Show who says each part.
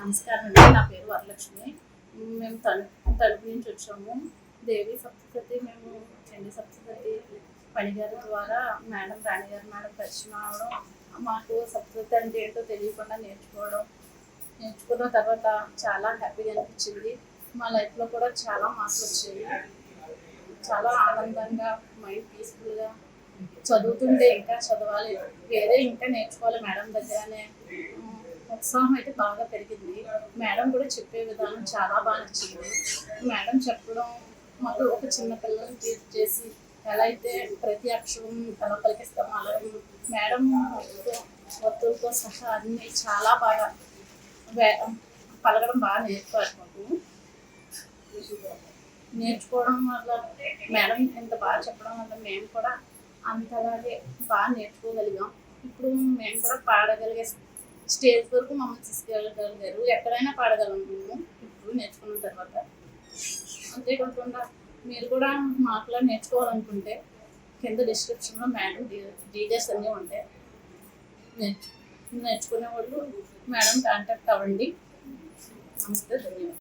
Speaker 1: నమస్కారం అండి. నా పేరు వరలక్ష్మి. మేము తణుకు నుంచి వచ్చాము. దేవి సప్తశతి మేము చండీ సప్తశతి పనిగారి ద్వారా మేడం రాణిగారు మేడం పరిచయం అవడం, మాకు సప్తశతి అంటే ఏంటో తెలియకుండా నేర్చుకున్న తర్వాత చాలా హ్యాపీగా అనిపించింది. మా లైఫ్లో కూడా చాలా మార్పులు వచ్చాయి. చాలా ఆనందంగా, మైండ్ పీస్ఫుల్గా, చదువుతుంటే ఇంకా చదవాలి, ఇంకా నేర్చుకోవాలి మేడం దగ్గరనే ఉత్సాహం అయితే బాగా పెరిగింది. మేడం కూడా చెప్పే విధానం చాలా బాగా నచ్చింది. మేడం చెప్పడం మాకు ఒక చిన్న పిల్లల్ని ట్రీట్ చేసి ఎలా అయితే ప్రతి అక్షరం ఎలా పలికిస్తామో అలాగే మేడం ఒత్తులతో సహా అన్నీ చాలా బాగా పలకడం బాగా నేర్చుకోవాలి. నేర్చుకోవడం వల్ల మేడం ఇంత బాగా చెప్పడం వల్ల మేము కూడా అంతలాగే బాగా నేర్చుకోగలిగాం. ఇప్పుడు మేము కూడా పాడగలిగే స్టేజ్ వరకు మమ్మల్ని తీసుకెళ్ళగలిగారు. ఎక్కడైనా పాడగలం మేము ఇప్పుడు నేర్చుకున్న తర్వాత. అంతేకాకుండా మీరు కూడా మాకులా నేర్చుకోవాలనుకుంటే కింద డిస్క్రిప్షన్లో మేడం డీటెయిల్స్ అన్నీ ఉంటాయి. నేర్చుకునే వాళ్ళు మేడం కాంటాక్ట్ అవ్వండి. నమస్తే, ధన్యవాదాలు.